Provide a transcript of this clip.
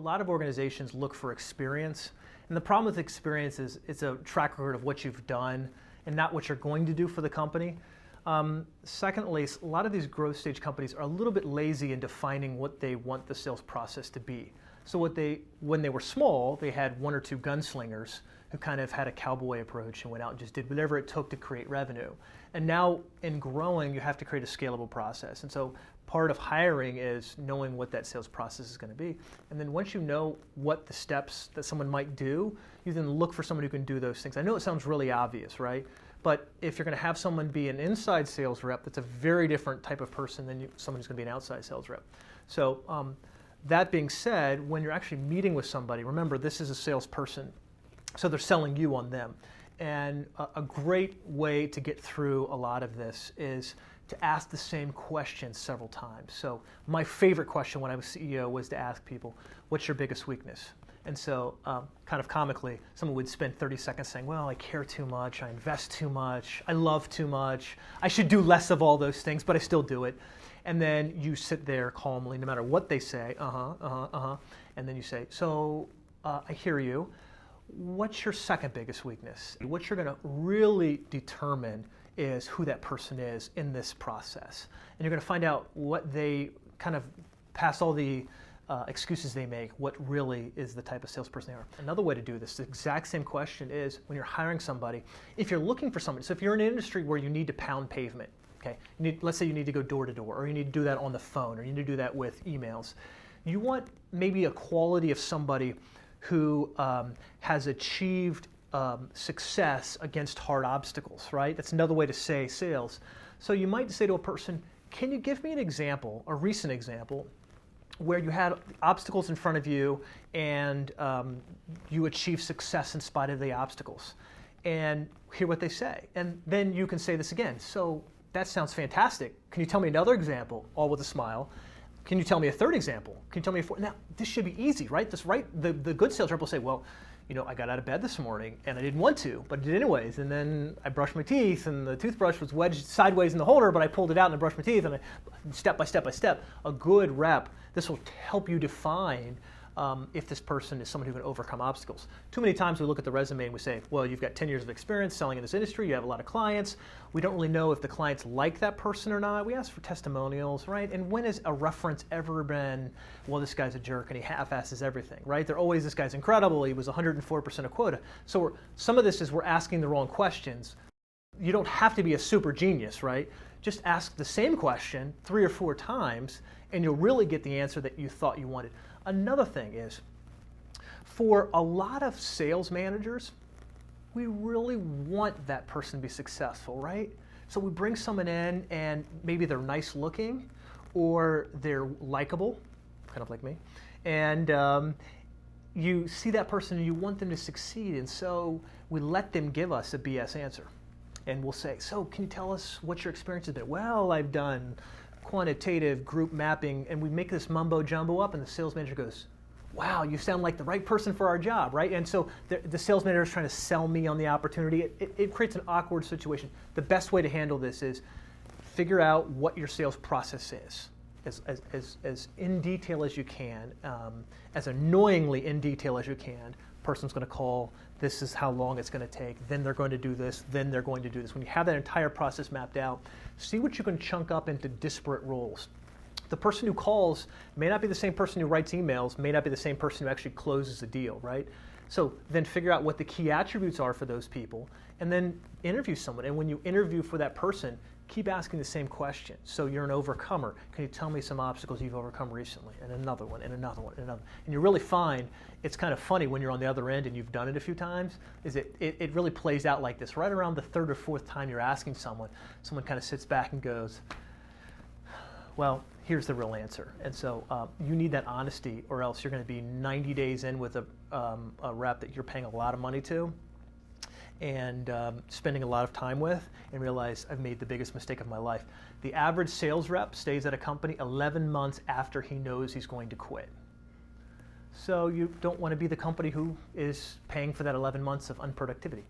lot of organizations look for experience, and the problem with experience is it's a track record of what you've done and not what you're going to do for the company. Secondly, a lot of these growth stage companies are a little bit lazy in defining what they want the sales process to be. So when they were small, they had one or two gunslingers who kind of had a cowboy approach and went out and just did whatever it took to create revenue. And now in growing, you have to create a scalable process. And so part of hiring is knowing what that sales process is going to be. And then once you know what the steps that someone might do, you then look for someone who can do those things. I know it sounds really obvious, right? But if you're going to have someone be an inside sales rep, that's a very different type of person than someone who's going to be an outside sales rep. So that being said, when you're actually meeting with somebody, remember this is a salesperson, so they're selling you on them. And a great way to get through a lot of this is to ask the same question several times. So my favorite question when I was CEO was to ask people, what's your biggest weakness? And so kind of comically, someone would spend 30 seconds saying, well, I care too much, I invest too much, I love too much, I should do less of all those things, but I still do it. And then you sit there calmly, no matter what they say, and then you say, so I hear you. What's your second biggest weakness? What you're going to really determine is who that person is in this process. And you're going to find out what they kind of past all the excuses they make, what really is the type of salesperson they are. Another way to do this, the exact same question is when you're hiring somebody, if you're looking for somebody, so if you're in an industry where you need to pound pavement, okay, let's say you need to go door to door, or you need to do that on the phone, or you need to do that with emails, you want maybe a quality of somebody who has achieved success against hard obstacles, right? That's another way to say sales. So you might say to a person, can you give me an example, a recent example, where you had obstacles in front of you and you achieved success in spite of the obstacles? And hear what they say. And then you can say this again. So that sounds fantastic. Can you tell me another example, all with a smile? Can you tell me a third example? Can you tell me a fourth? Now, this should be easy, right? The good sales rep will say, well, you know, I got out of bed this morning and I didn't want to, but I did anyways. And then I brushed my teeth and the toothbrush was wedged sideways in the holder, but I pulled it out and I brushed my teeth and step by step by step. A good rep, this will help you define if this person is someone who can overcome obstacles. Too many times we look at the resume and we say, well, you've got 10 years of experience selling in this industry, you have a lot of clients. We don't really know if the clients like that person or not. We ask for testimonials, right? And when has a reference ever been, well, this guy's a jerk and he half-asses everything, right? They're always, this guy's incredible, he was 104% of quota. So some of this is we're asking the wrong questions. You don't have to be a super genius, right? Just ask the same question 3 or 4 times and you'll really get the answer that you thought you wanted. Another thing is, for a lot of sales managers, we really want that person to be successful, right? So we bring someone in and maybe they're nice looking or they're likable, kind of like me, and you see that person and you want them to succeed, and so we let them give us a BS answer. And we'll say, so can you tell us what your experience has been? Well, I've done quantitative group mapping, and we make this mumbo jumbo up, and the sales manager goes, wow, you sound like the right person for our job, right? And so the sales manager is trying to sell me on the opportunity. It creates an awkward situation. The best way to handle this is figure out what your sales process is, as in detail as you can, as annoyingly in detail as you can. Person's going to call, this is how long it's going to take, then they're going to do this, then they're going to do this. When you have that entire process mapped out, see what you can chunk up into disparate roles. The person who calls may not be the same person who writes emails, may not be the same person who actually closes the deal, right? So then figure out what the key attributes are for those people, and then interview someone. And when you interview for that person, keep asking the same question. So you're an overcomer. Can you tell me some obstacles you've overcome recently? And another one, and another one, and another. And you really find, it's kind of funny when you're on the other end and you've done it a few times, is it really plays out like this. Right around the 3rd or 4th time you're asking someone kind of sits back and goes, well, here's the real answer. And so you need that honesty, or else you're going to be 90 days in with a rep that you're paying a lot of money to and spending a lot of time with, and realize I've made the biggest mistake of my life. The average sales rep stays at a company 11 months after he knows he's going to quit. So you don't want to be the company who is paying for that 11 months of unproductivity.